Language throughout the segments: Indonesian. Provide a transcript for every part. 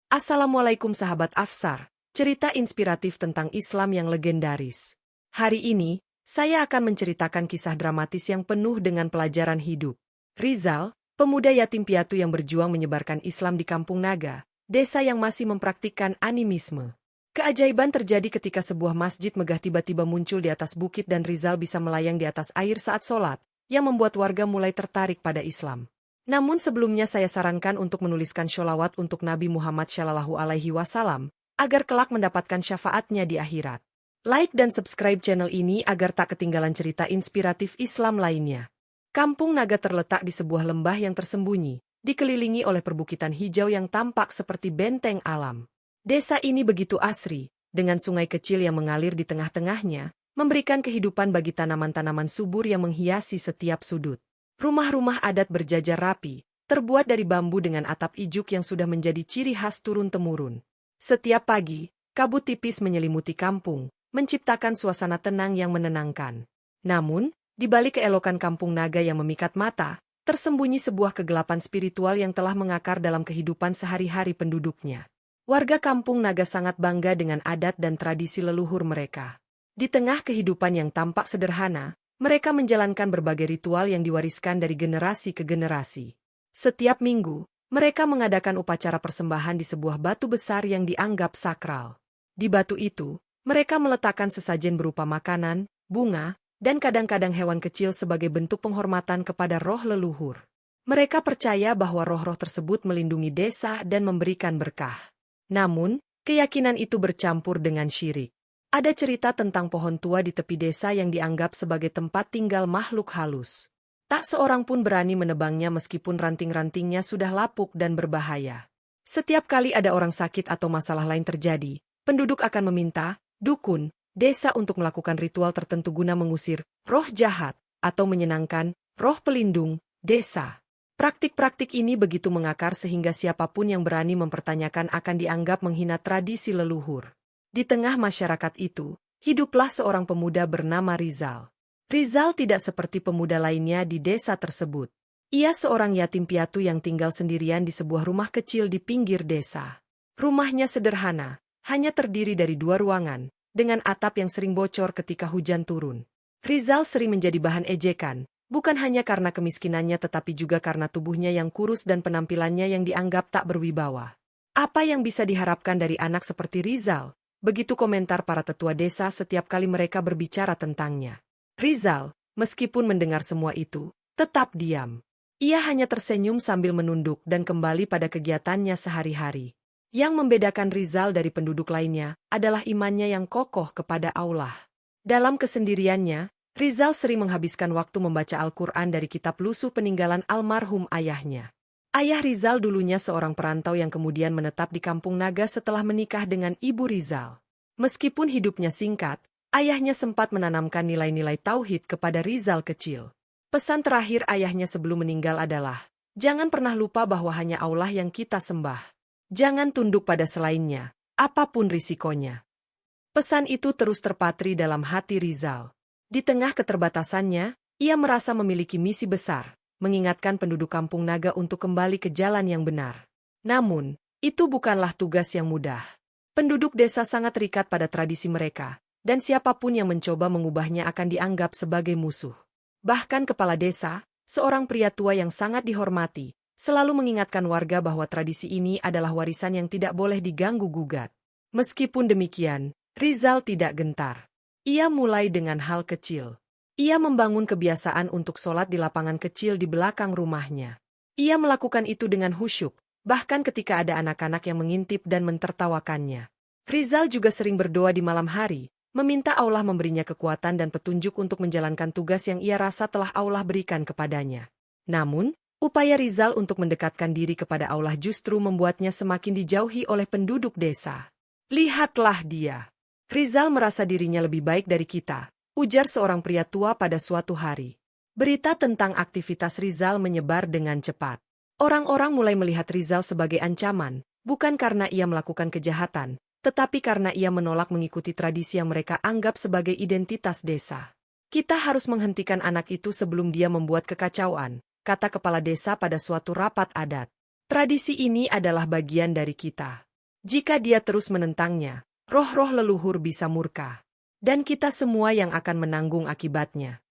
Assalamualaikum sahabat Afsar, cerita inspiratif tentang Islam yang legendaris. Hari ini, saya akan menceritakan kisah dramatis yang penuh dengan pelajaran hidup. Rizal, pemuda yatim piatu yang berjuang menyebarkan Islam di Kampung Naga, desa yang masih mempraktikkan animisme. Keajaiban terjadi ketika sebuah masjid megah tiba-tiba muncul di atas bukit dan Rizal bisa melayang di atas air saat sholat, yang membuat warga mulai tertarik pada Islam. Namun sebelumnya saya sarankan untuk menuliskan sholawat untuk Nabi Muhammad SAW, agar kelak mendapatkan syafaatnya di akhirat. Like dan subscribe channel ini agar tak ketinggalan cerita inspiratif Islam lainnya. Kampung Naga terletak di sebuah lembah yang tersembunyi, dikelilingi oleh perbukitan hijau yang tampak seperti benteng alam. Desa ini begitu asri, dengan sungai kecil yang mengalir di tengah-tengahnya, memberikan kehidupan bagi tanaman-tanaman subur yang menghiasi setiap sudut. Rumah-rumah adat berjajar rapi, terbuat dari bambu dengan atap ijuk yang sudah menjadi ciri khas turun-temurun. Setiap pagi, kabut tipis menyelimuti kampung, menciptakan suasana tenang yang menenangkan. Namun, di balik keelokan Kampung Naga yang memikat mata, tersembunyi sebuah kegelapan spiritual yang telah mengakar dalam kehidupan sehari-hari penduduknya. Warga Kampung Naga sangat bangga dengan adat dan tradisi leluhur mereka. Di tengah kehidupan yang tampak sederhana, mereka menjalankan berbagai ritual yang diwariskan dari generasi ke generasi. Setiap minggu, mereka mengadakan upacara persembahan di sebuah batu besar yang dianggap sakral. Di batu itu, mereka meletakkan sesajen berupa makanan, bunga, dan kadang-kadang hewan kecil sebagai bentuk penghormatan kepada roh leluhur. Mereka percaya bahwa roh-roh tersebut melindungi desa dan memberikan berkah. Namun, keyakinan itu bercampur dengan syirik. Ada cerita tentang pohon tua di tepi desa yang dianggap sebagai tempat tinggal makhluk halus. Tak seorang pun berani menebangnya meskipun ranting-rantingnya sudah lapuk dan berbahaya. Setiap kali ada orang sakit atau masalah lain terjadi, penduduk akan meminta dukun desa untuk melakukan ritual tertentu guna mengusir roh jahat atau menyenangkan roh pelindung desa. Praktik-praktik ini begitu mengakar sehingga siapapun yang berani mempertanyakan akan dianggap menghina tradisi leluhur. Di tengah masyarakat itu, hiduplah seorang pemuda bernama Rizal. Rizal tidak seperti pemuda lainnya di desa tersebut. Ia seorang yatim piatu yang tinggal sendirian di sebuah rumah kecil di pinggir desa. Rumahnya sederhana, hanya terdiri dari 2 ruangan, dengan atap yang sering bocor ketika hujan turun. Rizal sering menjadi bahan ejekan, bukan hanya karena kemiskinannya tetapi juga karena tubuhnya yang kurus dan penampilannya yang dianggap tak berwibawa. Apa yang bisa diharapkan dari anak seperti Rizal? Begitu komentar para tetua desa setiap kali mereka berbicara tentangnya. Rizal, meskipun mendengar semua itu, tetap diam. Ia hanya tersenyum sambil menunduk dan kembali pada kegiatannya sehari-hari. Yang membedakan Rizal dari penduduk lainnya adalah imannya yang kokoh kepada Allah. Dalam kesendiriannya, Rizal sering menghabiskan waktu membaca Al-Quran dari kitab lusuh peninggalan almarhum ayahnya. Ayah Rizal dulunya seorang perantau yang kemudian menetap di Kampung Naga setelah menikah dengan ibu Rizal. Meskipun hidupnya singkat, ayahnya sempat menanamkan nilai-nilai tauhid kepada Rizal kecil. Pesan terakhir ayahnya sebelum meninggal adalah, jangan pernah lupa bahwa hanya Allah yang kita sembah. Jangan tunduk pada selainnya, apapun risikonya. Pesan itu terus terpatri dalam hati Rizal. Di tengah keterbatasannya, ia merasa memiliki misi besar, mengingatkan penduduk Kampung Naga untuk kembali ke jalan yang benar. Namun, itu bukanlah tugas yang mudah. Penduduk desa sangat terikat pada tradisi mereka, dan siapapun yang mencoba mengubahnya akan dianggap sebagai musuh. Bahkan kepala desa, seorang pria tua yang sangat dihormati, selalu mengingatkan warga bahwa tradisi ini adalah warisan yang tidak boleh diganggu-gugat. Meskipun demikian, Rizal tidak gentar. Ia mulai dengan hal kecil. Ia membangun kebiasaan untuk sholat di lapangan kecil di belakang rumahnya. Ia melakukan itu dengan khusyuk, bahkan ketika ada anak-anak yang mengintip dan mentertawakannya. Rizal juga sering berdoa di malam hari, meminta Allah memberinya kekuatan dan petunjuk untuk menjalankan tugas yang ia rasa telah Allah berikan kepadanya. Namun, upaya Rizal untuk mendekatkan diri kepada Allah justru membuatnya semakin dijauhi oleh penduduk desa. Lihatlah dia. Rizal merasa dirinya lebih baik dari kita, ujar seorang pria tua pada suatu hari. Berita tentang aktivitas Rizal menyebar dengan cepat. Orang-orang mulai melihat Rizal sebagai ancaman, bukan karena ia melakukan kejahatan, tetapi karena ia menolak mengikuti tradisi yang mereka anggap sebagai identitas desa. Kita harus menghentikan anak itu sebelum dia membuat kekacauan, kata kepala desa pada suatu rapat adat. Tradisi ini adalah bagian dari kita. Jika dia terus menentangnya, roh-roh leluhur bisa murka. Dan kita semua yang akan menanggung akibatnya.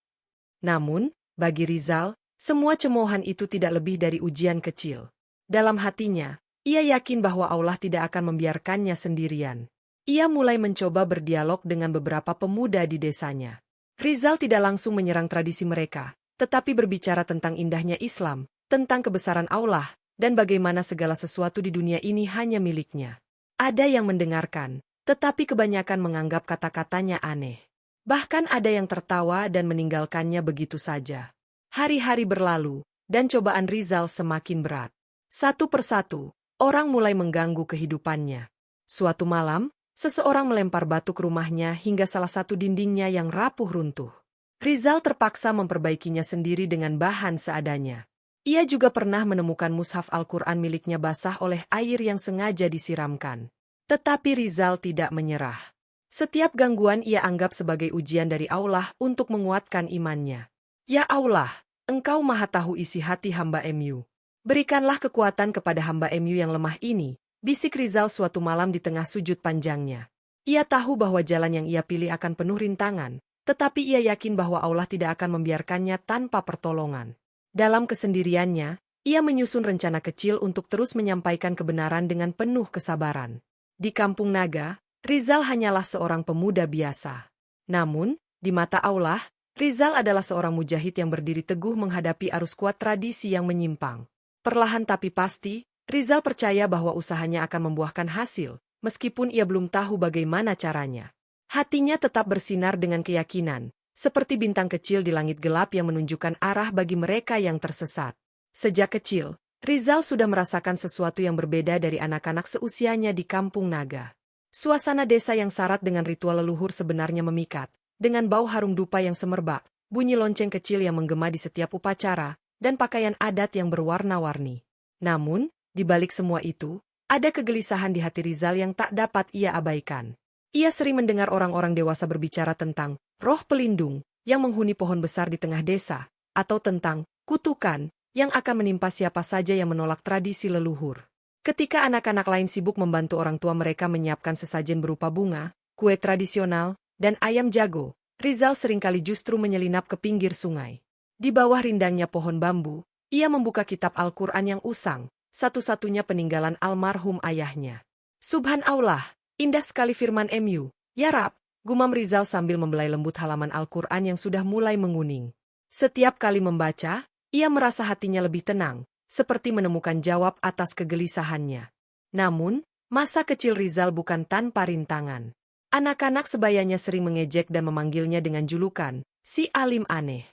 Namun, bagi Rizal, semua cemoohan itu tidak lebih dari ujian kecil. Dalam hatinya, ia yakin bahwa Allah tidak akan membiarkannya sendirian. Ia mulai mencoba berdialog dengan beberapa pemuda di desanya. Rizal tidak langsung menyerang tradisi mereka, tetapi berbicara tentang indahnya Islam, tentang kebesaran Allah, dan bagaimana segala sesuatu di dunia ini hanya miliknya. Ada yang mendengarkan, tetapi kebanyakan menganggap kata-katanya aneh. Bahkan ada yang tertawa dan meninggalkannya begitu saja. Hari-hari berlalu, dan cobaan Rizal semakin berat. Satu persatu, orang mulai mengganggu kehidupannya. Suatu malam, seseorang melempar batu ke rumahnya hingga salah satu dindingnya yang rapuh runtuh. Rizal terpaksa memperbaikinya sendiri dengan bahan seadanya. Ia juga pernah menemukan mushaf Al-Quran miliknya basah oleh air yang sengaja disiramkan. Tetapi Rizal tidak menyerah. Setiap gangguan ia anggap sebagai ujian dari Allah untuk menguatkan imannya. Ya Allah, Engkau Maha Tahu isi hati hamba MU. Berikanlah kekuatan kepada hamba MU yang lemah ini, bisik Rizal suatu malam di tengah sujud panjangnya. Ia tahu bahwa jalan yang ia pilih akan penuh rintangan, tetapi ia yakin bahwa Allah tidak akan membiarkannya tanpa pertolongan. Dalam kesendiriannya, ia menyusun rencana kecil untuk terus menyampaikan kebenaran dengan penuh kesabaran. Di Kampung Naga, Rizal hanyalah seorang pemuda biasa. Namun, di mata Allah, Rizal adalah seorang mujahid yang berdiri teguh menghadapi arus kuat tradisi yang menyimpang. Perlahan tapi pasti, Rizal percaya bahwa usahanya akan membuahkan hasil, meskipun ia belum tahu bagaimana caranya. Hatinya tetap bersinar dengan keyakinan, seperti bintang kecil di langit gelap yang menunjukkan arah bagi mereka yang tersesat. Sejak kecil, Rizal sudah merasakan sesuatu yang berbeda dari anak-anak seusianya di Kampung Naga. Suasana desa yang syarat dengan ritual leluhur sebenarnya memikat, dengan bau harum dupa yang semerbak, bunyi lonceng kecil yang menggema di setiap upacara, dan pakaian adat yang berwarna-warni. Namun, di balik semua itu, ada kegelisahan di hati Rizal yang tak dapat ia abaikan. Ia sering mendengar orang-orang dewasa berbicara tentang roh pelindung yang menghuni pohon besar di tengah desa, atau tentang kutukan yang akan menimpa siapa saja yang menolak tradisi leluhur. Ketika anak-anak lain sibuk membantu orang tua mereka menyiapkan sesajen berupa bunga, kue tradisional, dan ayam jago, Rizal seringkali justru menyelinap ke pinggir sungai. Di bawah rindangnya pohon bambu, ia membuka kitab Al-Quran yang usang, satu-satunya peninggalan almarhum ayahnya. Subhanallah, indah sekali firman MU, ya Rab, gumam Rizal sambil membelai lembut halaman Al-Quran yang sudah mulai menguning. Setiap kali membaca, ia merasa hatinya lebih tenang, seperti menemukan jawab atas kegelisahannya. Namun, masa kecil Rizal bukan tanpa rintangan. Anak-anak sebayanya sering mengejek dan memanggilnya dengan julukan, si alim aneh.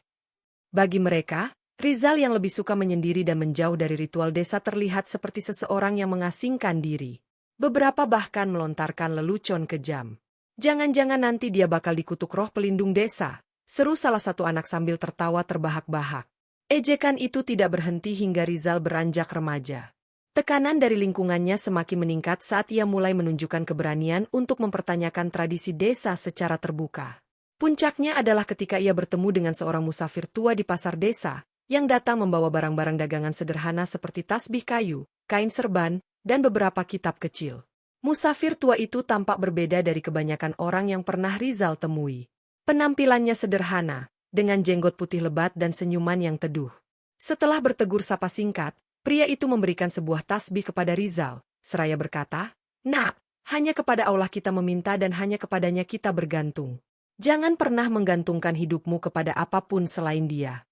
Bagi mereka, Rizal yang lebih suka menyendiri dan menjauh dari ritual desa terlihat seperti seseorang yang mengasingkan diri. Beberapa bahkan melontarkan lelucon kejam. Jangan-jangan nanti dia bakal dikutuk roh pelindung desa, seru salah satu anak sambil tertawa terbahak-bahak. Ejekan itu tidak berhenti hingga Rizal beranjak remaja. Tekanan dari lingkungannya semakin meningkat saat ia mulai menunjukkan keberanian untuk mempertanyakan tradisi desa secara terbuka. Puncaknya adalah ketika ia bertemu dengan seorang musafir tua di pasar desa, yang datang membawa barang-barang dagangan sederhana seperti tasbih kayu, kain serban, dan beberapa kitab kecil. Musafir tua itu tampak berbeda dari kebanyakan orang yang pernah Rizal temui. Penampilannya sederhana, dengan jenggot putih lebat dan senyuman yang teduh. Setelah bertegur sapa singkat, pria itu memberikan sebuah tasbih kepada Rizal, seraya berkata, "Nak, hanya kepada Allah kita meminta dan hanya kepadanya kita bergantung. Jangan pernah menggantungkan hidupmu kepada apapun selain Dia."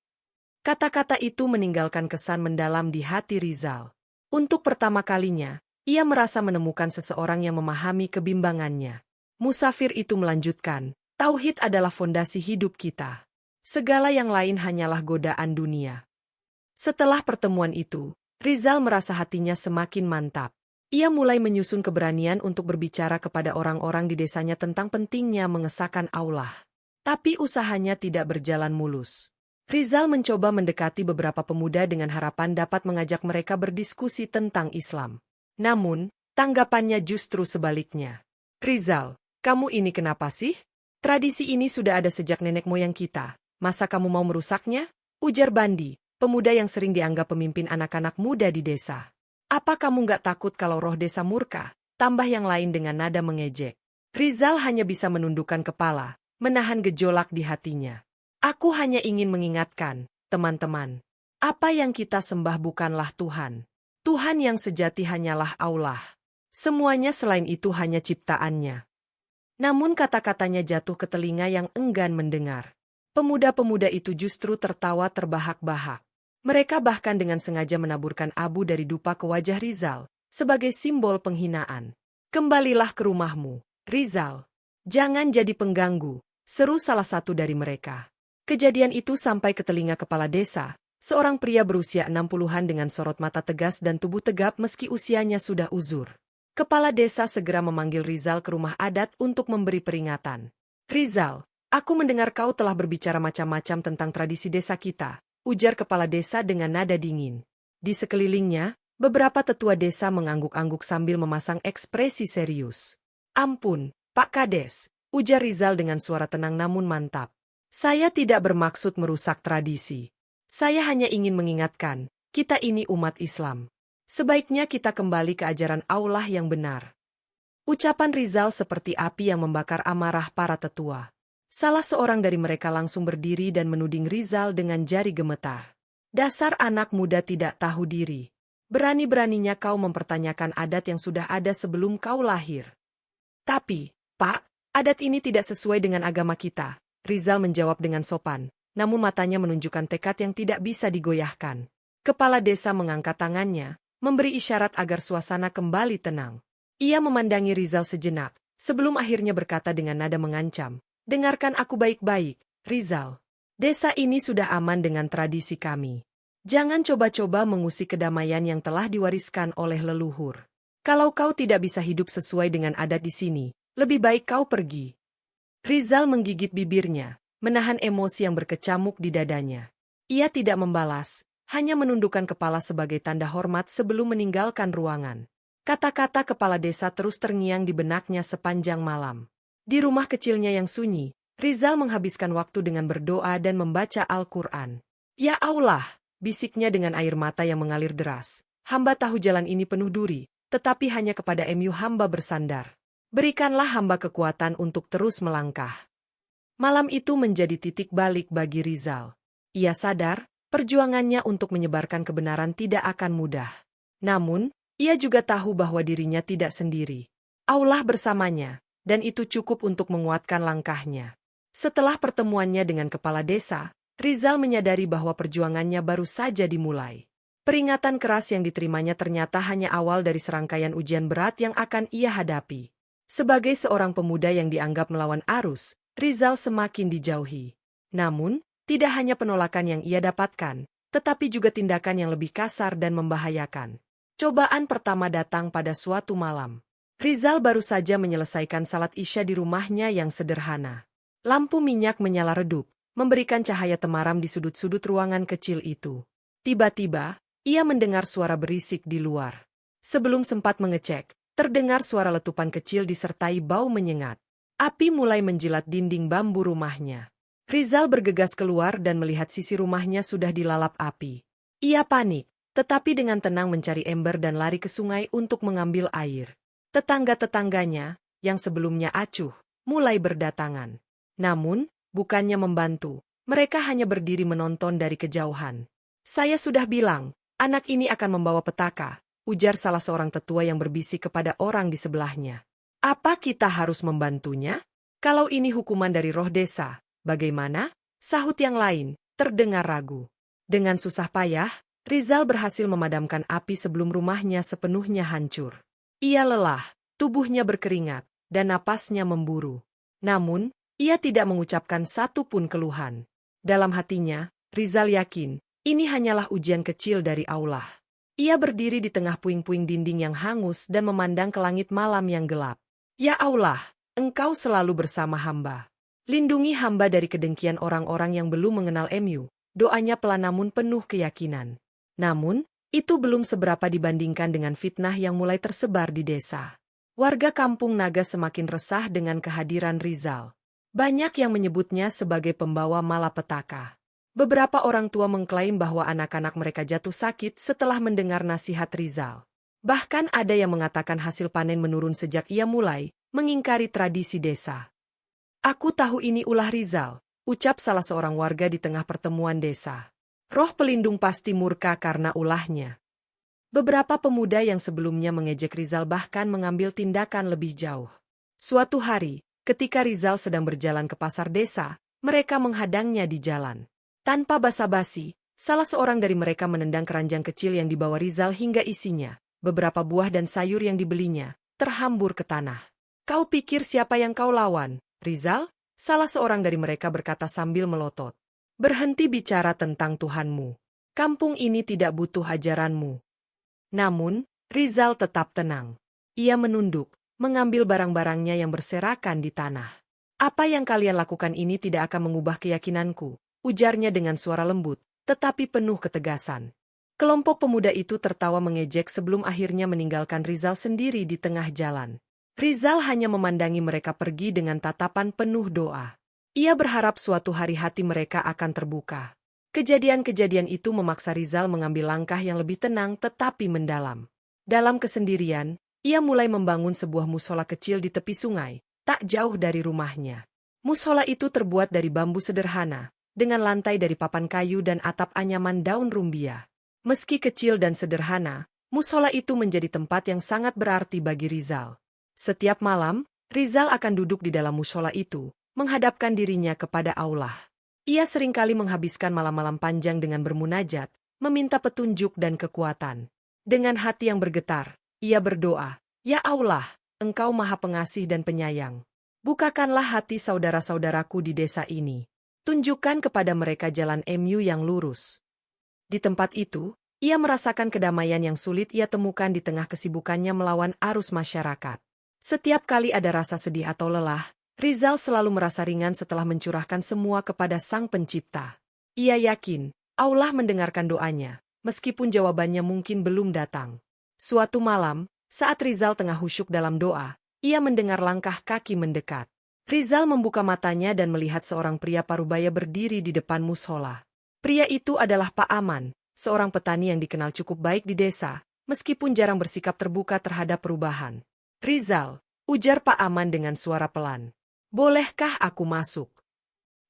Kata-kata itu meninggalkan kesan mendalam di hati Rizal. Untuk pertama kalinya, ia merasa menemukan seseorang yang memahami kebimbangannya. Musafir itu melanjutkan, "Tauhid adalah fondasi hidup kita. Segala yang lain hanyalah godaan dunia." Setelah pertemuan itu, Rizal merasa hatinya semakin mantap. Ia mulai menyusun keberanian untuk berbicara kepada orang-orang di desanya tentang pentingnya mengesahkan Allah. Tapi usahanya tidak berjalan mulus. Rizal mencoba mendekati beberapa pemuda dengan harapan dapat mengajak mereka berdiskusi tentang Islam. Namun, tanggapannya justru sebaliknya. "Rizal, kamu ini kenapa sih? Tradisi ini sudah ada sejak nenek moyang kita. Masa kamu mau merusaknya?" ujar Bandi, pemuda yang sering dianggap pemimpin anak-anak muda di desa. "Apa kamu nggak takut kalau roh desa murka, tambah yang lain dengan nada mengejek. Rizal hanya bisa menundukkan kepala, menahan gejolak di hatinya. Aku hanya ingin mengingatkan, teman-teman. Apa yang kita sembah bukanlah Tuhan. Tuhan yang sejati hanyalah Allah. Semuanya selain itu hanya ciptaannya. Namun kata-katanya jatuh ke telinga yang enggan mendengar. Pemuda-pemuda itu justru tertawa terbahak-bahak. Mereka bahkan dengan sengaja menaburkan abu dari dupa ke wajah Rizal, sebagai simbol penghinaan. Kembalilah ke rumahmu, Rizal. Jangan jadi pengganggu, seru salah satu dari mereka. Kejadian itu sampai ke telinga kepala desa, seorang pria berusia 60-an dengan sorot mata tegas dan tubuh tegap meski usianya sudah uzur. Kepala desa segera memanggil Rizal ke rumah adat untuk memberi peringatan. Rizal, aku mendengar kau telah berbicara macam-macam tentang tradisi desa kita, ujar kepala desa dengan nada dingin. Di sekelilingnya, beberapa tetua desa mengangguk-angguk sambil memasang ekspresi serius. Ampun, Pak Kades, ujar Rizal dengan suara tenang namun mantap. Saya tidak bermaksud merusak tradisi. Saya hanya ingin mengingatkan, kita ini umat Islam. Sebaiknya kita kembali ke ajaran Allah yang benar. Ucapan Rizal seperti api yang membakar amarah para tetua. Salah seorang dari mereka langsung berdiri dan menuding Rizal dengan jari gemetar. Dasar anak muda tidak tahu diri. Berani-beraninya kau mempertanyakan adat yang sudah ada sebelum kau lahir. Tapi, Pak, adat ini tidak sesuai dengan agama kita, Rizal menjawab dengan sopan, namun matanya menunjukkan tekad yang tidak bisa digoyahkan. Kepala desa mengangkat tangannya, memberi isyarat agar suasana kembali tenang. Ia memandangi Rizal sejenak, sebelum akhirnya berkata dengan nada mengancam, dengarkan aku baik-baik, Rizal. Desa ini sudah aman dengan tradisi kami. Jangan coba-coba mengusik kedamaian yang telah diwariskan oleh leluhur. Kalau kau tidak bisa hidup sesuai dengan adat di sini, lebih baik kau pergi. Rizal menggigit bibirnya, menahan emosi yang berkecamuk di dadanya. Ia tidak membalas, hanya menundukkan kepala sebagai tanda hormat sebelum meninggalkan ruangan. Kata-kata kepala desa terus terngiang di benaknya sepanjang malam. Di rumah kecilnya yang sunyi, Rizal menghabiskan waktu dengan berdoa dan membaca Al-Quran. Ya Allah, bisiknya dengan air mata yang mengalir deras. Hamba tahu jalan ini penuh duri, tetapi hanya kepada MU hamba bersandar. Berikanlah hamba kekuatan untuk terus melangkah. Malam itu menjadi titik balik bagi Rizal. Ia sadar, perjuangannya untuk menyebarkan kebenaran tidak akan mudah. Namun, ia juga tahu bahwa dirinya tidak sendiri. Allah bersamanya, dan itu cukup untuk menguatkan langkahnya. Setelah pertemuannya dengan kepala desa, Rizal menyadari bahwa perjuangannya baru saja dimulai. Peringatan keras yang diterimanya ternyata hanya awal dari serangkaian ujian berat yang akan ia hadapi. Sebagai seorang pemuda yang dianggap melawan arus, Rizal semakin dijauhi. Namun, tidak hanya penolakan yang ia dapatkan, tetapi juga tindakan yang lebih kasar dan membahayakan. Cobaan pertama datang pada suatu malam. Rizal baru saja menyelesaikan salat Isya di rumahnya yang sederhana. Lampu minyak menyala redup, memberikan cahaya temaram di sudut-sudut ruangan kecil itu. Tiba-tiba, ia mendengar suara berisik di luar. Sebelum sempat mengecek, terdengar suara letupan kecil disertai bau menyengat. Api mulai menjilat dinding bambu rumahnya. Rizal bergegas keluar dan melihat sisi rumahnya sudah dilalap api. Ia panik, tetapi dengan tenang mencari ember dan lari ke sungai untuk mengambil air. Tetangga-tetangganya, yang sebelumnya acuh, mulai berdatangan. Namun, bukannya membantu, mereka hanya berdiri menonton dari kejauhan. Saya sudah bilang, anak ini akan membawa petaka, ujar salah seorang tetua yang berbisik kepada orang di sebelahnya. Apa kita harus membantunya? Kalau ini hukuman dari roh desa, bagaimana? Sahut yang lain, terdengar ragu. Dengan susah payah, Rizal berhasil memadamkan api sebelum rumahnya sepenuhnya hancur. Ia lelah, tubuhnya berkeringat, dan napasnya memburu. Namun, ia tidak mengucapkan satu pun keluhan. Dalam hatinya, Rizal yakin, ini hanyalah ujian kecil dari Allah. Ia berdiri di tengah puing-puing dinding yang hangus dan memandang ke langit malam yang gelap. Ya Allah, Engkau selalu bersama hamba. Lindungi hamba dari kedengkian orang-orang yang belum mengenal MU. Doanya pelan namun penuh keyakinan. Namun, itu belum seberapa dibandingkan dengan fitnah yang mulai tersebar di desa. Warga kampung Naga semakin resah dengan kehadiran Rizal. Banyak yang menyebutnya sebagai pembawa malapetaka. Beberapa orang tua mengklaim bahwa anak-anak mereka jatuh sakit setelah mendengar nasihat Rizal. Bahkan ada yang mengatakan hasil panen menurun sejak ia mulai mengingkari tradisi desa. Aku tahu ini ulah Rizal, ucap salah seorang warga di tengah pertemuan desa. Roh pelindung pasti murka karena ulahnya. Beberapa pemuda yang sebelumnya mengejek Rizal bahkan mengambil tindakan lebih jauh. Suatu hari, ketika Rizal sedang berjalan ke pasar desa, mereka menghadangnya di jalan. Tanpa basa-basi, salah seorang dari mereka menendang keranjang kecil yang dibawa Rizal hingga isinya, beberapa buah dan sayur yang dibelinya, terhambur ke tanah. Kau pikir siapa yang kau lawan, Rizal? Salah seorang dari mereka berkata sambil melotot. Berhenti bicara tentang Tuhanmu. Kampung ini tidak butuh ajaranmu. Namun, Rizal tetap tenang. Ia menunduk, mengambil barang-barangnya yang berserakan di tanah. Apa yang kalian lakukan ini tidak akan mengubah keyakinanku, ujarnya dengan suara lembut, tetapi penuh ketegasan. Kelompok pemuda itu tertawa mengejek sebelum akhirnya meninggalkan Rizal sendiri di tengah jalan. Rizal hanya memandangi mereka pergi dengan tatapan penuh doa. Ia berharap suatu hari hati mereka akan terbuka. Kejadian-kejadian itu memaksa Rizal mengambil langkah yang lebih tenang tetapi mendalam. Dalam kesendirian, ia mulai membangun sebuah musola kecil di tepi sungai, tak jauh dari rumahnya. Musola itu terbuat dari bambu sederhana, dengan lantai dari papan kayu dan atap anyaman daun rumbia. Meski kecil dan sederhana, musola itu menjadi tempat yang sangat berarti bagi Rizal. Setiap malam, Rizal akan duduk di dalam musola itu, menghadapkan dirinya kepada Allah. Ia seringkali menghabiskan malam-malam panjang dengan bermunajat, meminta petunjuk dan kekuatan. Dengan hati yang bergetar, ia berdoa, "Ya Allah, Engkau Maha Pengasih dan Penyayang. Bukakanlah hati saudara-saudaraku di desa ini. Tunjukkan kepada mereka jalan MU yang lurus." Di tempat itu, ia merasakan kedamaian yang sulit ia temukan di tengah kesibukannya melawan arus masyarakat. Setiap kali ada rasa sedih atau lelah, Rizal selalu merasa ringan setelah mencurahkan semua kepada Sang Pencipta. Ia yakin, Allah mendengarkan doanya, meskipun jawabannya mungkin belum datang. Suatu malam, saat Rizal tengah khusyuk dalam doa, ia mendengar langkah kaki mendekat. Rizal membuka matanya dan melihat seorang pria parubaya berdiri di depan musola. Pria itu adalah Pak Aman, seorang petani yang dikenal cukup baik di desa, meskipun jarang bersikap terbuka terhadap perubahan. "Rizal," ujar Pak Aman dengan suara pelan. "Bolehkah aku masuk?"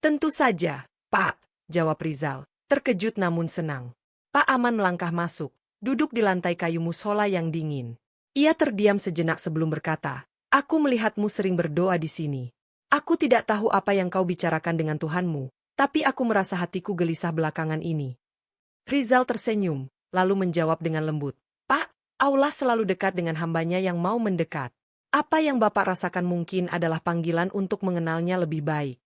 "Tentu saja, Pak," jawab Rizal, terkejut namun senang. Pak Aman melangkah masuk, duduk di lantai kayu musola yang dingin. Ia terdiam sejenak sebelum berkata, "Aku melihatmu sering berdoa di sini. Aku tidak tahu apa yang kau bicarakan dengan Tuhanmu, tapi aku merasa hatiku gelisah belakangan ini." Rizal tersenyum, lalu menjawab dengan lembut, "Pak, Allah selalu dekat dengan hambanya yang mau mendekat. Apa yang Bapak rasakan mungkin adalah panggilan untuk mengenalnya lebih baik."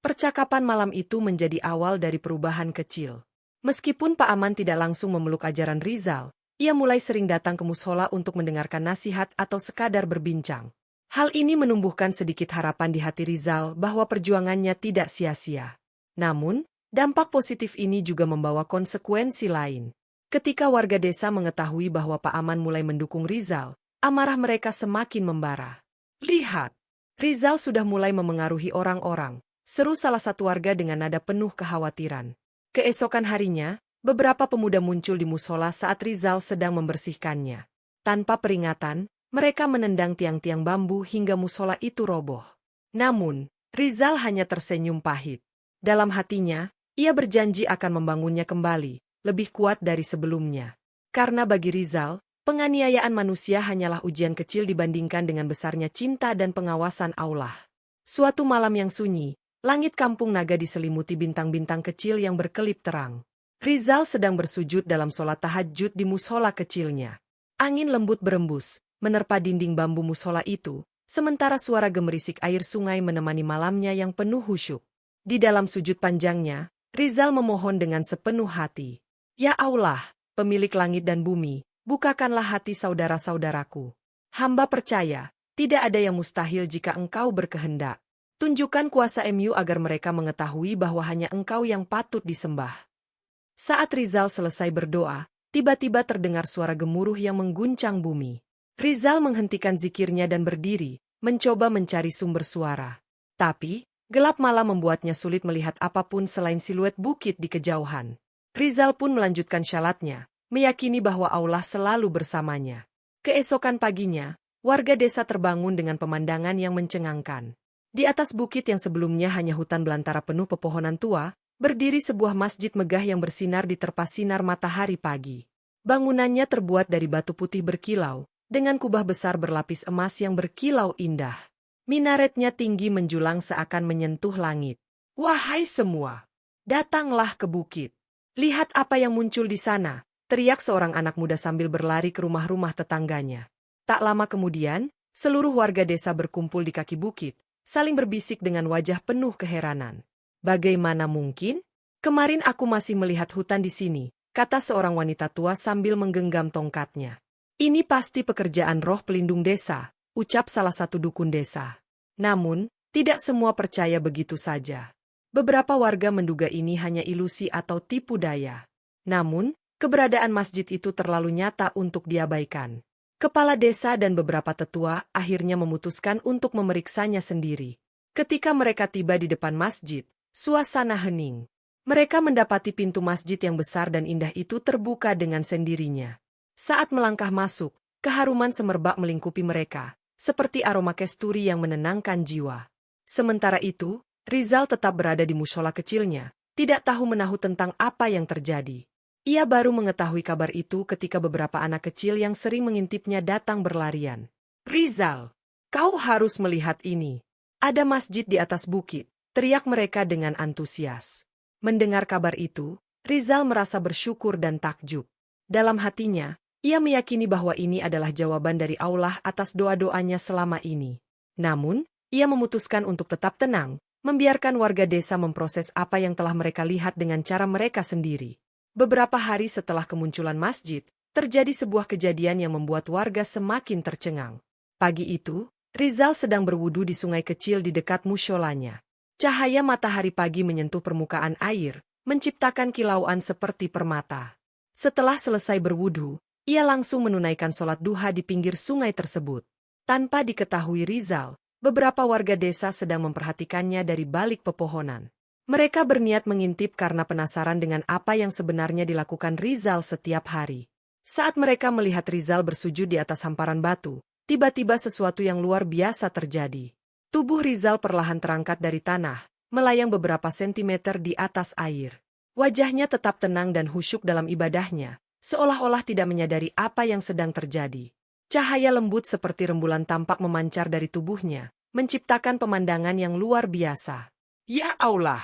Percakapan malam itu menjadi awal dari perubahan kecil. Meskipun Pak Aman tidak langsung memeluk ajaran Rizal, ia mulai sering datang ke musola untuk mendengarkan nasihat atau sekadar berbincang. Hal ini menumbuhkan sedikit harapan di hati Rizal bahwa perjuangannya tidak sia-sia. Namun, dampak positif ini juga membawa konsekuensi lain. Ketika warga desa mengetahui bahwa Pak Aman mulai mendukung Rizal, amarah mereka semakin membara. "Lihat, Rizal sudah mulai memengaruhi orang-orang," seru salah satu warga dengan nada penuh kekhawatiran. Keesokan harinya, beberapa pemuda muncul di musola saat Rizal sedang membersihkannya. Tanpa peringatan, mereka menendang tiang-tiang bambu hingga musola itu roboh. Namun, Rizal hanya tersenyum pahit. Dalam hatinya, ia berjanji akan membangunnya kembali, lebih kuat dari sebelumnya. Karena bagi Rizal, penganiayaan manusia hanyalah ujian kecil dibandingkan dengan besarnya cinta dan pengawasan Allah. Suatu malam yang sunyi, langit kampung naga diselimuti bintang-bintang kecil yang berkelip terang. Rizal sedang bersujud dalam sholat tahajud di musola kecilnya. Angin lembut berembus, menerpa dinding bambu musola itu, sementara suara gemerisik air sungai menemani malamnya yang penuh khusyuk. Di dalam sujud panjangnya, Rizal memohon dengan sepenuh hati. "Ya Allah, pemilik langit dan bumi, bukakanlah hati saudara-saudaraku. Hamba percaya, tidak ada yang mustahil jika Engkau berkehendak. Tunjukkan kuasa MU agar mereka mengetahui bahwa hanya Engkau yang patut disembah." Saat Rizal selesai berdoa, tiba-tiba terdengar suara gemuruh yang mengguncang bumi. Rizal menghentikan zikirnya dan berdiri, mencoba mencari sumber suara. Tapi, gelap malam membuatnya sulit melihat apapun selain siluet bukit di kejauhan. Rizal pun melanjutkan syalatnya, meyakini bahwa Allah selalu bersamanya. Keesokan paginya, warga desa terbangun dengan pemandangan yang mencengangkan. Di atas bukit yang sebelumnya hanya hutan belantara penuh pepohonan tua, berdiri sebuah masjid megah yang bersinar diterpa sinar matahari pagi. Bangunannya terbuat dari batu putih berkilau, dengan kubah besar berlapis emas yang berkilau indah. Minaretnya tinggi menjulang seakan menyentuh langit. "Wahai semua, datanglah ke bukit. Lihat apa yang muncul di sana," teriak seorang anak muda sambil berlari ke rumah-rumah tetangganya. Tak lama kemudian, seluruh warga desa berkumpul di kaki bukit, saling berbisik dengan wajah penuh keheranan. "Bagaimana mungkin? Kemarin aku masih melihat hutan di sini," kata seorang wanita tua sambil menggenggam tongkatnya. "Ini pasti pekerjaan roh pelindung desa," ucap salah satu dukun desa. Namun, tidak semua percaya begitu saja. Beberapa warga menduga ini hanya ilusi atau tipu daya. Namun, keberadaan masjid itu terlalu nyata untuk diabaikan. Kepala desa dan beberapa tetua akhirnya memutuskan untuk memeriksanya sendiri. Ketika mereka tiba di depan masjid, suasana hening. Mereka mendapati pintu masjid yang besar dan indah itu terbuka dengan sendirinya. Saat melangkah masuk, keharuman semerbak melingkupi mereka, seperti aroma kasturi yang menenangkan jiwa. Sementara itu, Rizal tetap berada di mushola kecilnya, tidak tahu menahu tentang apa yang terjadi. Ia baru mengetahui kabar itu ketika beberapa anak kecil yang sering mengintipnya datang berlarian. "Rizal, kau harus melihat ini. Ada masjid di atas bukit," teriak mereka dengan antusias. Mendengar kabar itu, Rizal merasa bersyukur dan takjub. Dalam hatinya, ia meyakini bahwa ini adalah jawaban dari Allah atas doa-doanya selama ini. Namun, ia memutuskan untuk tetap tenang, membiarkan warga desa memproses apa yang telah mereka lihat dengan cara mereka sendiri. Beberapa hari setelah kemunculan masjid, terjadi sebuah kejadian yang membuat warga semakin tercengang. Pagi itu, Rizal sedang berwudu di sungai kecil di dekat musholanya. Cahaya matahari pagi menyentuh permukaan air, menciptakan kilauan seperti permata. Setelah selesai berwudu, ia langsung menunaikan sholat duha di pinggir sungai tersebut. Tanpa diketahui Rizal, beberapa warga desa sedang memperhatikannya dari balik pepohonan. Mereka berniat mengintip karena penasaran dengan apa yang sebenarnya dilakukan Rizal setiap hari. Saat mereka melihat Rizal bersujud di atas hamparan batu, tiba-tiba sesuatu yang luar biasa terjadi. Tubuh Rizal perlahan terangkat dari tanah, melayang beberapa sentimeter di atas air. Wajahnya tetap tenang dan khusyuk dalam ibadahnya, seolah-olah tidak menyadari apa yang sedang terjadi. Cahaya lembut seperti rembulan tampak memancar dari tubuhnya, menciptakan pemandangan yang luar biasa. "Ya Allah!"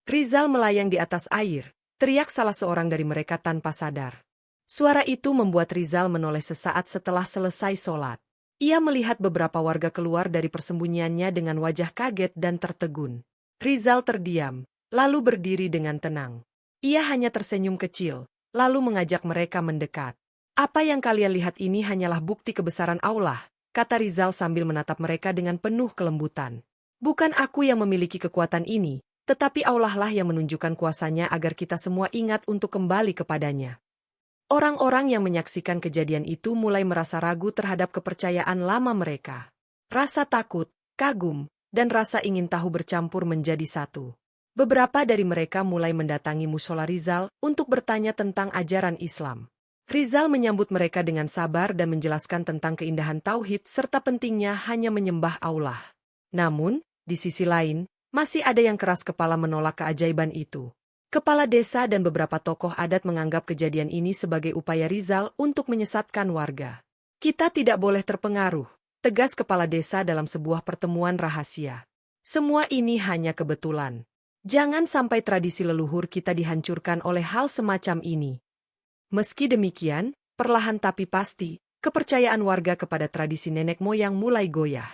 Rizal melayang di atas air, teriak salah seorang dari mereka tanpa sadar. Suara itu membuat Rizal menoleh sesaat setelah selesai sholat. Ia melihat beberapa warga keluar dari persembunyiannya dengan wajah kaget dan tertegun. Rizal terdiam, lalu berdiri dengan tenang. Ia hanya tersenyum kecil, lalu mengajak mereka mendekat. "Apa yang kalian lihat ini hanyalah bukti kebesaran Allah," kata Rizal sambil menatap mereka dengan penuh kelembutan. "Bukan aku yang memiliki kekuatan ini, tetapi Allah lah yang menunjukkan kuasanya agar kita semua ingat untuk kembali kepadanya." Orang-orang yang menyaksikan kejadian itu mulai merasa ragu terhadap kepercayaan lama mereka. Rasa takut, kagum, dan rasa ingin tahu bercampur menjadi satu. Beberapa dari mereka mulai mendatangi mushola Rizal untuk bertanya tentang ajaran Islam. Rizal menyambut mereka dengan sabar dan menjelaskan tentang keindahan tauhid serta pentingnya hanya menyembah Allah. Namun, di sisi lain, masih ada yang keras kepala menolak keajaiban itu. Kepala desa dan beberapa tokoh adat menganggap kejadian ini sebagai upaya Rizal untuk menyesatkan warga. "Kita tidak boleh terpengaruh," tegas kepala desa dalam sebuah pertemuan rahasia. "Semua ini hanya kebetulan. Jangan sampai tradisi leluhur kita dihancurkan oleh hal semacam ini." Meski demikian, perlahan tapi pasti, kepercayaan warga kepada tradisi nenek moyang mulai goyah.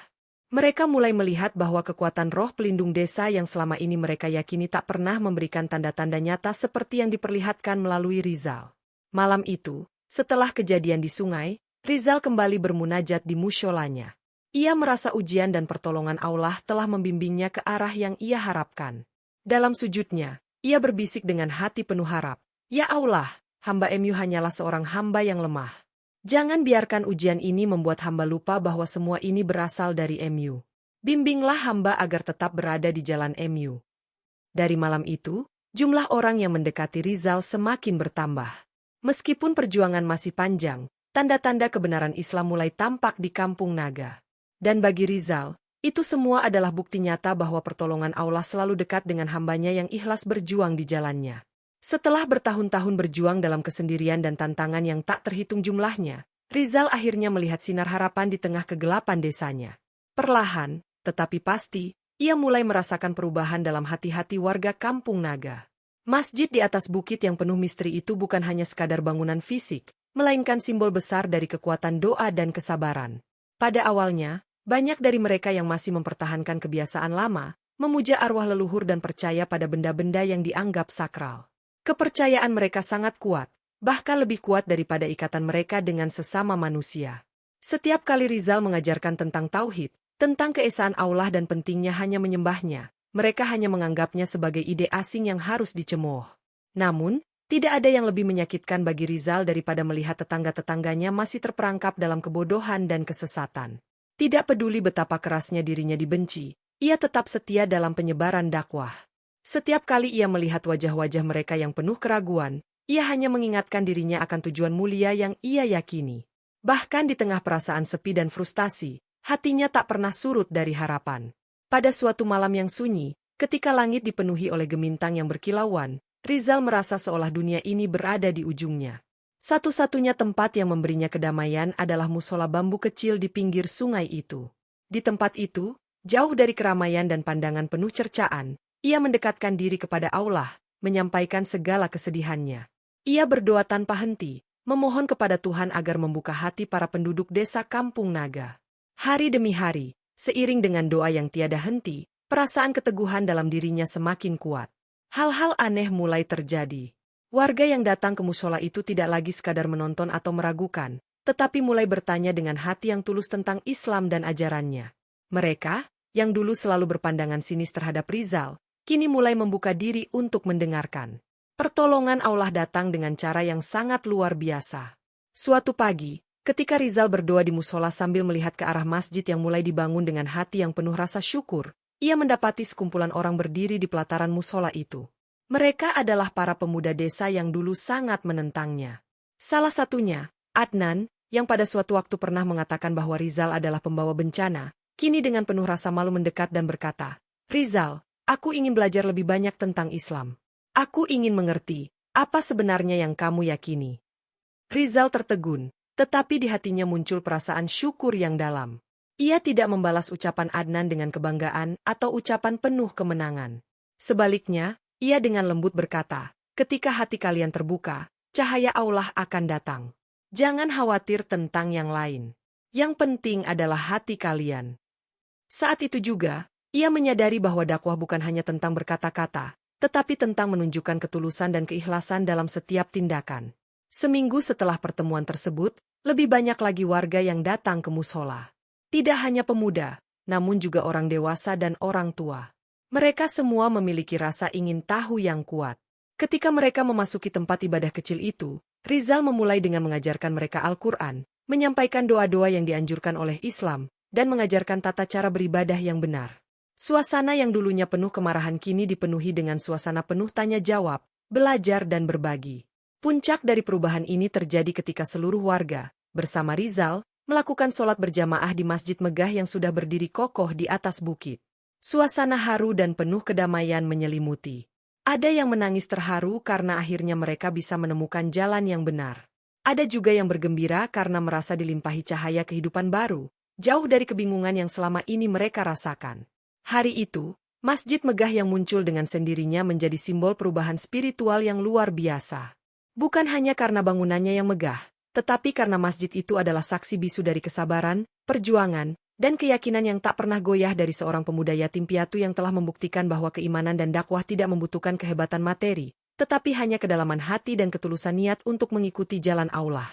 Mereka mulai melihat bahwa kekuatan roh pelindung desa yang selama ini mereka yakini tak pernah memberikan tanda-tanda nyata seperti yang diperlihatkan melalui Rizal. Malam itu, setelah kejadian di sungai, Rizal kembali bermunajat di musholanya. Ia merasa ujian dan pertolongan Allah telah membimbingnya ke arah yang ia harapkan. Dalam sujudnya, ia berbisik dengan hati penuh harap, "Ya Allah, hamba MU hanyalah seorang hamba yang lemah. Jangan biarkan ujian ini membuat hamba lupa bahwa semua ini berasal dari MU. Bimbinglah hamba agar tetap berada di jalan MU." Dari malam itu, jumlah orang yang mendekati Rizal semakin bertambah. Meskipun perjuangan masih panjang, tanda-tanda kebenaran Islam mulai tampak di Kampung Naga. Dan bagi Rizal, itu semua adalah bukti nyata bahwa pertolongan Allah selalu dekat dengan hambanya yang ikhlas berjuang di jalannya. Setelah bertahun-tahun berjuang dalam kesendirian dan tantangan yang tak terhitung jumlahnya, Rizal akhirnya melihat sinar harapan di tengah kegelapan desanya. Perlahan, tetapi pasti, ia mulai merasakan perubahan dalam hati-hati warga Kampung Naga. Masjid di atas bukit yang penuh misteri itu bukan hanya sekadar bangunan fisik, melainkan simbol besar dari kekuatan doa dan kesabaran. Pada awalnya, banyak dari mereka yang masih mempertahankan kebiasaan lama, memuja arwah leluhur dan percaya pada benda-benda yang dianggap sakral. Kepercayaan mereka sangat kuat, bahkan lebih kuat daripada ikatan mereka dengan sesama manusia. Setiap kali Rizal mengajarkan tentang tauhid, tentang keesaan Allah dan pentingnya hanya menyembahnya, mereka hanya menganggapnya sebagai ide asing yang harus dicemooh. Namun, tidak ada yang lebih menyakitkan bagi Rizal daripada melihat tetangga-tetangganya masih terperangkap dalam kebodohan dan kesesatan. Tidak peduli betapa kerasnya dirinya dibenci, ia tetap setia dalam penyebaran dakwah. Setiap kali ia melihat wajah-wajah mereka yang penuh keraguan, ia hanya mengingatkan dirinya akan tujuan mulia yang ia yakini. Bahkan di tengah perasaan sepi dan frustasi, hatinya tak pernah surut dari harapan. Pada suatu malam yang sunyi, ketika langit dipenuhi oleh gemintang yang berkilauan, Rizal merasa seolah dunia ini berada di ujungnya. Satu-satunya tempat yang memberinya kedamaian adalah musola bambu kecil di pinggir sungai itu. Di tempat itu, jauh dari keramaian dan pandangan penuh cercaan, ia mendekatkan diri kepada Allah, menyampaikan segala kesedihannya. Ia berdoa tanpa henti, memohon kepada Tuhan agar membuka hati para penduduk desa Kampung Naga. Hari demi hari, seiring dengan doa yang tiada henti, perasaan keteguhan dalam dirinya semakin kuat. Hal-hal aneh mulai terjadi. Warga yang datang ke musola itu tidak lagi sekadar menonton atau meragukan, tetapi mulai bertanya dengan hati yang tulus tentang Islam dan ajarannya. Mereka, yang dulu selalu berpandangan sinis terhadap Rizal, kini mulai membuka diri untuk mendengarkan. Pertolongan Allah datang dengan cara yang sangat luar biasa. Suatu pagi, ketika Rizal berdoa di musola sambil melihat ke arah masjid yang mulai dibangun dengan hati yang penuh rasa syukur, ia mendapati sekumpulan orang berdiri di pelataran musola itu. Mereka adalah para pemuda desa yang dulu sangat menentangnya. Salah satunya, Adnan, yang pada suatu waktu pernah mengatakan bahwa Rizal adalah pembawa bencana, kini dengan penuh rasa malu mendekat dan berkata, "Rizal, aku ingin belajar lebih banyak tentang Islam. Aku ingin mengerti, apa sebenarnya yang kamu yakini." Rizal tertegun, tetapi di hatinya muncul perasaan syukur yang dalam. Ia tidak membalas ucapan Adnan dengan kebanggaan atau ucapan penuh kemenangan. Sebaliknya, ia dengan lembut berkata, "Ketika hati kalian terbuka, cahaya Allah akan datang. Jangan khawatir tentang yang lain. Yang penting adalah hati kalian." Saat itu juga, ia menyadari bahwa dakwah bukan hanya tentang berkata-kata, tetapi tentang menunjukkan ketulusan dan keikhlasan dalam setiap tindakan. Seminggu setelah pertemuan tersebut, lebih banyak lagi warga yang datang ke musola. Tidak hanya pemuda, namun juga orang dewasa dan orang tua. Mereka semua memiliki rasa ingin tahu yang kuat. Ketika mereka memasuki tempat ibadah kecil itu, Rizal memulai dengan mengajarkan mereka Al-Quran, menyampaikan doa-doa yang dianjurkan oleh Islam, dan mengajarkan tata cara beribadah yang benar. Suasana yang dulunya penuh kemarahan kini dipenuhi dengan suasana penuh tanya jawab, belajar dan berbagi. Puncak dari perubahan ini terjadi ketika seluruh warga, bersama Rizal, melakukan sholat berjamaah di masjid megah yang sudah berdiri kokoh di atas bukit. Suasana haru dan penuh kedamaian menyelimuti. Ada yang menangis terharu karena akhirnya mereka bisa menemukan jalan yang benar. Ada juga yang bergembira karena merasa dilimpahi cahaya kehidupan baru, jauh dari kebingungan yang selama ini mereka rasakan. Hari itu, masjid megah yang muncul dengan sendirinya menjadi simbol perubahan spiritual yang luar biasa. Bukan hanya karena bangunannya yang megah, tetapi karena masjid itu adalah saksi bisu dari kesabaran, perjuangan, dan keyakinan yang tak pernah goyah dari seorang pemuda yatim piatu yang telah membuktikan bahwa keimanan dan dakwah tidak membutuhkan kehebatan materi, tetapi hanya kedalaman hati dan ketulusan niat untuk mengikuti jalan Allah.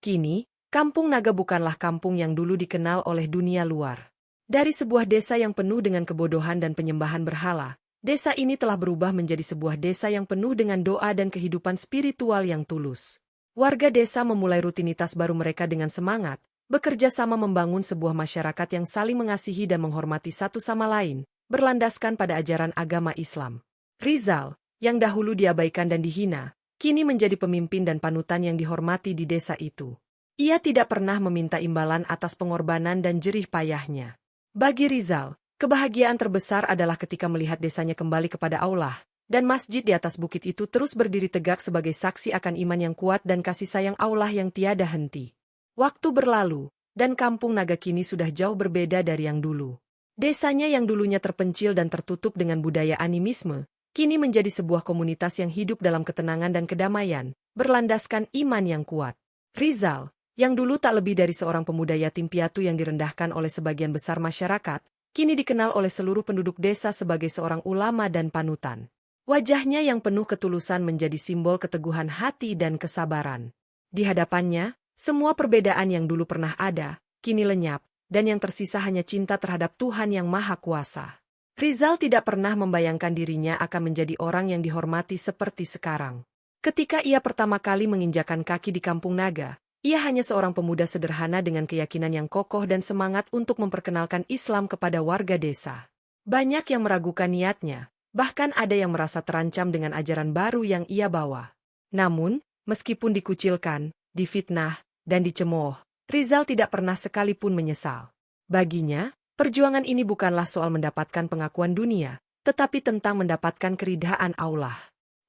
Kini, Kampung Naga bukanlah kampung yang dulu dikenal oleh dunia luar. Dari sebuah desa yang penuh dengan kebodohan dan penyembahan berhala, desa ini telah berubah menjadi sebuah desa yang penuh dengan doa dan kehidupan spiritual yang tulus. Warga desa memulai rutinitas baru mereka dengan semangat, bekerja sama membangun sebuah masyarakat yang saling mengasihi dan menghormati satu sama lain, berlandaskan pada ajaran agama Islam. Rizal, yang dahulu diabaikan dan dihina, kini menjadi pemimpin dan panutan yang dihormati di desa itu. Ia tidak pernah meminta imbalan atas pengorbanan dan jerih payahnya. Bagi Rizal, kebahagiaan terbesar adalah ketika melihat desanya kembali kepada Allah, dan masjid di atas bukit itu terus berdiri tegak sebagai saksi akan iman yang kuat dan kasih sayang Allah yang tiada henti. Waktu berlalu, dan kampung naga kini sudah jauh berbeda dari yang dulu. Desanya yang dulunya terpencil dan tertutup dengan budaya animisme, kini menjadi sebuah komunitas yang hidup dalam ketenangan dan kedamaian, berlandaskan iman yang kuat. Rizal, yang dulu tak lebih dari seorang pemuda yatim piatu yang direndahkan oleh sebagian besar masyarakat, kini dikenal oleh seluruh penduduk desa sebagai seorang ulama dan panutan. Wajahnya yang penuh ketulusan menjadi simbol keteguhan hati dan kesabaran. Di hadapannya, semua perbedaan yang dulu pernah ada, kini lenyap, dan yang tersisa hanya cinta terhadap Tuhan yang Maha Kuasa. Rizal tidak pernah membayangkan dirinya akan menjadi orang yang dihormati seperti sekarang. Ketika ia pertama kali menginjakan kaki di Kampung Naga, ia hanya seorang pemuda sederhana dengan keyakinan yang kokoh dan semangat untuk memperkenalkan Islam kepada warga desa. Banyak yang meragukan niatnya, bahkan ada yang merasa terancam dengan ajaran baru yang ia bawa. Namun, meskipun dikucilkan, difitnah, dan dicemooh, Rizal tidak pernah sekalipun menyesal. Baginya, perjuangan ini bukanlah soal mendapatkan pengakuan dunia, tetapi tentang mendapatkan keridhaan Allah.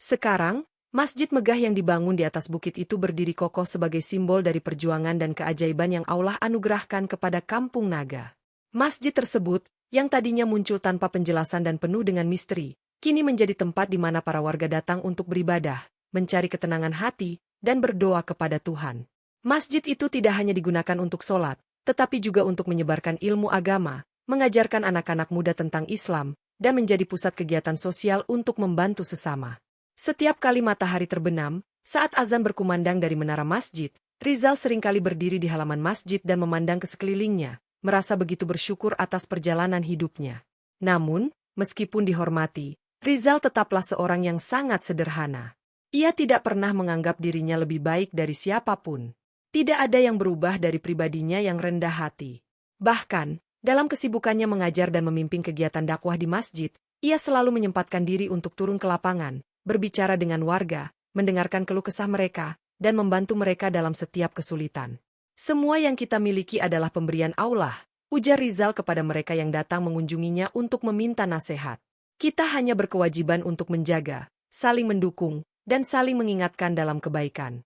Sekarang, masjid megah yang dibangun di atas bukit itu berdiri kokoh sebagai simbol dari perjuangan dan keajaiban yang Allah anugerahkan kepada Kampung Naga. Masjid tersebut, yang tadinya muncul tanpa penjelasan dan penuh dengan misteri, kini menjadi tempat di mana para warga datang untuk beribadah, mencari ketenangan hati, dan berdoa kepada Tuhan. Masjid itu tidak hanya digunakan untuk sholat, tetapi juga untuk menyebarkan ilmu agama, mengajarkan anak-anak muda tentang Islam, dan menjadi pusat kegiatan sosial untuk membantu sesama. Setiap kali matahari terbenam, saat azan berkumandang dari menara masjid, Rizal seringkali berdiri di halaman masjid dan memandang ke sekelilingnya, merasa begitu bersyukur atas perjalanan hidupnya. Namun, meskipun dihormati, Rizal tetaplah seorang yang sangat sederhana. Ia tidak pernah menganggap dirinya lebih baik dari siapapun. Tidak ada yang berubah dari pribadinya yang rendah hati. Bahkan, dalam kesibukannya mengajar dan memimpin kegiatan dakwah di masjid, ia selalu menyempatkan diri untuk turun ke lapangan, berbicara dengan warga, mendengarkan keluh kesah mereka, dan membantu mereka dalam setiap kesulitan. Semua yang kita miliki adalah pemberian Allah, ujar Rizal kepada mereka yang datang mengunjunginya untuk meminta nasihat. Kita hanya berkewajiban untuk menjaga, saling mendukung, dan saling mengingatkan dalam kebaikan.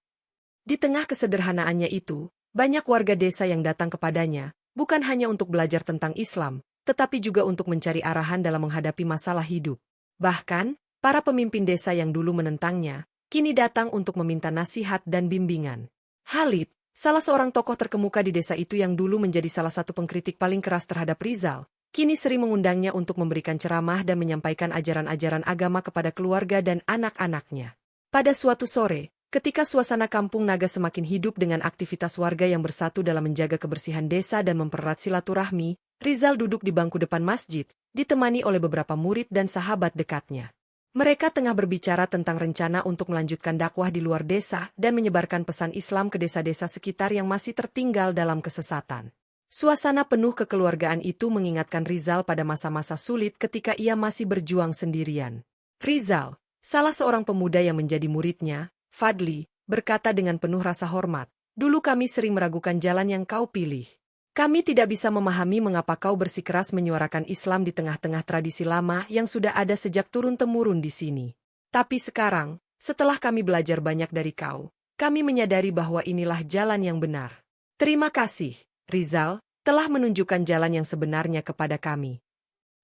Di tengah kesederhanaannya itu, banyak warga desa yang datang kepadanya, bukan hanya untuk belajar tentang Islam, tetapi juga untuk mencari arahan dalam menghadapi masalah hidup. Bahkan, para pemimpin desa yang dulu menentangnya, kini datang untuk meminta nasihat dan bimbingan. Khalid, salah seorang tokoh terkemuka di desa itu yang dulu menjadi salah satu pengkritik paling keras terhadap Rizal, kini sering mengundangnya untuk memberikan ceramah dan menyampaikan ajaran-ajaran agama kepada keluarga dan anak-anaknya. Pada suatu sore, ketika suasana Kampung Naga semakin hidup dengan aktivitas warga yang bersatu dalam menjaga kebersihan desa dan mempererat silaturahmi, Rizal duduk di bangku depan masjid, ditemani oleh beberapa murid dan sahabat dekatnya. Mereka tengah berbicara tentang rencana untuk melanjutkan dakwah di luar desa dan menyebarkan pesan Islam ke desa-desa sekitar yang masih tertinggal dalam kesesatan. Suasana penuh kekeluargaan itu mengingatkan Rizal pada masa-masa sulit ketika ia masih berjuang sendirian. Rizal, salah seorang pemuda yang menjadi muridnya, Fadli, berkata dengan penuh rasa hormat, "Dulu kami sering meragukan jalan yang kau pilih. Kami tidak bisa memahami mengapa kau bersikeras menyuarakan Islam di tengah-tengah tradisi lama yang sudah ada sejak turun-temurun di sini. Tapi sekarang, setelah kami belajar banyak dari kau, kami menyadari bahwa inilah jalan yang benar. Terima kasih, Rizal, telah menunjukkan jalan yang sebenarnya kepada kami."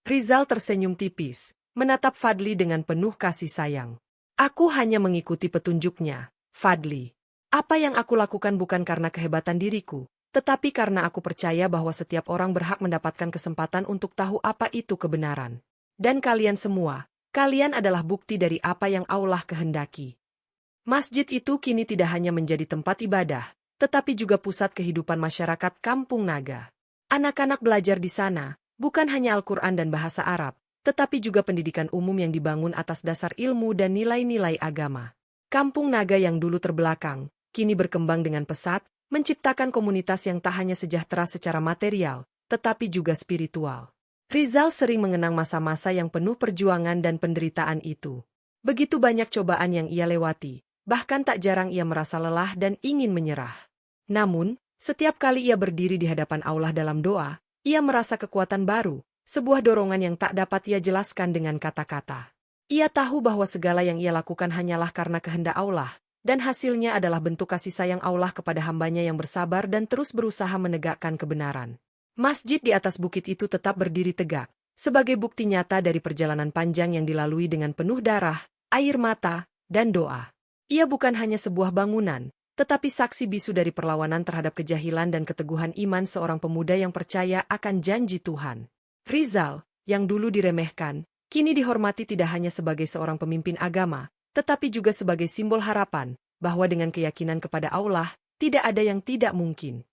Rizal tersenyum tipis, menatap Fadli dengan penuh kasih sayang. "Aku hanya mengikuti petunjuknya, Fadli. Apa yang aku lakukan bukan karena kehebatan diriku, tetapi karena aku percaya bahwa setiap orang berhak mendapatkan kesempatan untuk tahu apa itu kebenaran. Dan kalian semua, kalian adalah bukti dari apa yang Allah kehendaki." Masjid itu kini tidak hanya menjadi tempat ibadah, tetapi juga pusat kehidupan masyarakat Kampung Naga. Anak-anak belajar di sana, bukan hanya Al-Quran dan bahasa Arab, tetapi juga pendidikan umum yang dibangun atas dasar ilmu dan nilai-nilai agama. Kampung Naga yang dulu terbelakang, kini berkembang dengan pesat, menciptakan komunitas yang tak hanya sejahtera secara material, tetapi juga spiritual. Rizal sering mengenang masa-masa yang penuh perjuangan dan penderitaan itu. Begitu banyak cobaan yang ia lewati, bahkan tak jarang ia merasa lelah dan ingin menyerah. Namun, setiap kali ia berdiri di hadapan Allah dalam doa, ia merasa kekuatan baru, sebuah dorongan yang tak dapat ia jelaskan dengan kata-kata. Ia tahu bahwa segala yang ia lakukan hanyalah karena kehendak Allah, dan hasilnya adalah bentuk kasih sayang Allah kepada hambanya yang bersabar dan terus berusaha menegakkan kebenaran. Masjid di atas bukit itu tetap berdiri tegak, sebagai bukti nyata dari perjalanan panjang yang dilalui dengan penuh darah, air mata, dan doa. Ia bukan hanya sebuah bangunan, tetapi saksi bisu dari perlawanan terhadap kejahilan dan keteguhan iman seorang pemuda yang percaya akan janji Tuhan. Rizal, yang dulu diremehkan, kini dihormati tidak hanya sebagai seorang pemimpin agama, tetapi juga sebagai simbol harapan, bahwa dengan keyakinan kepada Allah, tidak ada yang tidak mungkin.